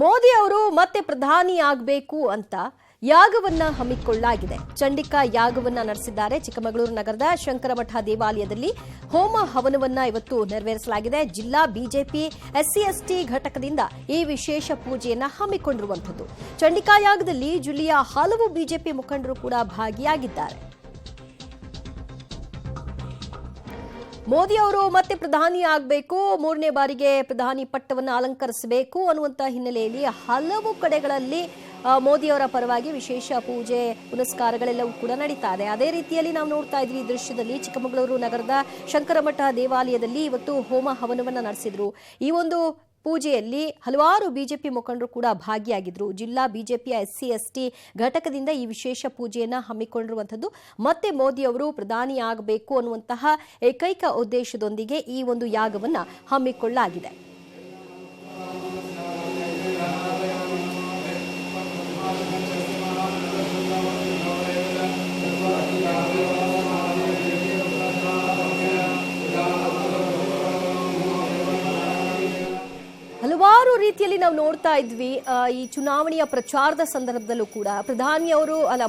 ಮೋದಿ ಅವರು ಮತ್ತೆ ಪ್ರಧಾನಿ ಆಗಬೇಕು ಅಂತ ಯಾಗವನ್ನ ಹಮ್ಮಿಕೊಳ್ಳಲಾಗಿದೆ. ಚಂಡಿಕಾ ಯಾಗವನ್ನ ನಡೆಸಿದ್ದಾರೆ. ಚಿಕ್ಕಮಗಳೂರು ನಗರದ ಶಂಕರಮಠ ದೇವಾಲಯದಲ್ಲಿ ಹೋಮ ಹವನವನ್ನ ಇವತ್ತು ನೆರವೇರಿಸಲಾಗಿದೆ. ಜಿಲ್ಲಾ ಬಿಜೆಪಿ SC/ST ಘಟಕದಿಂದ ಈ ವಿಶೇಷ ಪೂಜೆಯನ್ನ ಹಮ್ಮಿಕೊಂಡಿರುವಂತದ್ದು. ಚಂಡಿಕಾ ಯಾಗದಲ್ಲಿ ಜಿಲ್ಲೆಯ ಹಲವು ಬಿಜೆಪಿ ಮುಖಂಡರು ಕೂಡ ಭಾಗಿಯಾಗಿದ್ದಾರೆ. ಮೋದಿ ಅವರು ಮತ್ತೆ ಪ್ರಧಾನಿ ಆಗಬೇಕು, 3ನೇ ಬಾರಿಗೆ ಪ್ರಧಾನಿ ಪಟ್ಟವನ್ನು ಅಲಂಕರಿಸಬೇಕು ಅನ್ನುವಂತ ಹಿನ್ನೆಲೆಯಲ್ಲಿ ಹಲವು ಕಡೆಗಳಲ್ಲಿ ಮೋದಿ ಅವರ ಪರವಾಗಿ ವಿಶೇಷ ಪೂಜೆ ಪುನಸ್ಕಾರಗಳೆಲ್ಲವೂ ಕೂಡ ನಡೀತಾ ಇದೆ. ಅದೇ ರೀತಿಯಲ್ಲಿ ನಾವು ನೋಡ್ತಾ ಇದ್ವಿ ಈ ದೃಶ್ಯದಲ್ಲಿ ಚಿಕ್ಕಮಗಳೂರು ನಗರದ ಶಂಕರಮಠ ದೇವಾಲಯದಲ್ಲಿ ಇವತ್ತು ಹೋಮ ಹವನವನ್ನ ನಡೆಸಿದ್ರು. ಈ ಒಂದು ಪೂಜೆಯಲ್ಲಿ ಹಲವಾರು ಬಿಜೆಪಿ ಮುಖಂಡರು ಕೂಡ ಭಾಗಿಯಾಗಿದ್ರು. ಜಿಲ್ಲಾ ಬಿಜೆಪಿಯ SC/ST ಘಟಕದಿಂದ ಈ ವಿಶೇಷ ಪೂಜೆಯನ್ನ ಹಮ್ಮಿಕೊಂಡಿರುವಂತದ್ದು. ಮತ್ತೆ ಮೋದಿ ಅವರು ಪ್ರಧಾನಿ ಆಗಬೇಕು ಅನ್ನುವಂತಹ ಏಕೈಕ ಉದ್ದೇಶದೊಂದಿಗೆ ಈ ಒಂದು ಯಾಗವನ್ನ ಹಮ್ಮಿಕೊಳ್ಳಲಾಗಿದೆ. ಹಲವಾರು ರೀತಿಯಲ್ಲಿ ನಾವು ನೋಡ್ತಾ ಇದ್ವಿ ಈ ಚುನಾವಣೆಯ ಪ್ರಚಾರದ ಸಂದರ್ಭದಲ್ಲೂ ಕೂಡ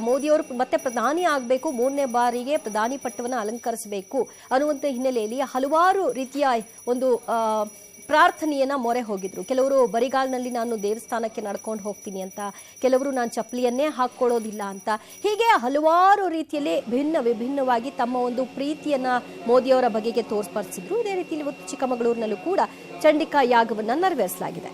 ಮೋದಿ ಅವರು ಮತ್ತೆ ಪ್ರಧಾನಿ ಆಗಬೇಕು, 3ನೇ ಬಾರಿಗೆ ಪ್ರಧಾನಿ ಪಟ್ಟವನ್ನು ಅಲಂಕರಿಸಬೇಕು ಅನ್ನುವಂಥ ಹಿನ್ನೆಲೆಯಲ್ಲಿ ಹಲವಾರು ರೀತಿಯ ಒಂದು ಪ್ರಾರ್ಥನೆಯನ್ನ ಮೊರೆ ಹೋಗಿದ್ರು. ಕೆಲವರು ಬರಿಗಾಲಿನಲ್ಲಿ ನಾನು ದೇವಸ್ಥಾನಕ್ಕೆ ನಡ್ಕೊಂಡು ಹೋಗ್ತೀನಿ ಅಂತ, ಕೆಲವರು ನಾನು ಚಪ್ಪಲಿಯನ್ನೇ ಹಾಕ್ಕೊಳ್ಳೋದಿಲ್ಲ ಅಂತ, ಹೀಗೆ ಹಲವಾರು ರೀತಿಯಲ್ಲಿ ವಿಭಿನ್ನವಾಗಿ ತಮ್ಮ ಒಂದು ಪ್ರೀತಿಯನ್ನ ಮೋದಿಯವರ ಬಗೆಗೆ ತೋರ್ಪಡಿಸಿದ್ರು. ಇದೇ ರೀತಿಯಲ್ಲಿ ಇವತ್ತು ಚಿಕ್ಕಮಗಳೂರಿನಲ್ಲೂ ಕೂಡ ಚಂಡಿಕಾ ಯಾಗವನ್ನ ನೆರವೇರಿಸಲಾಗಿದೆ.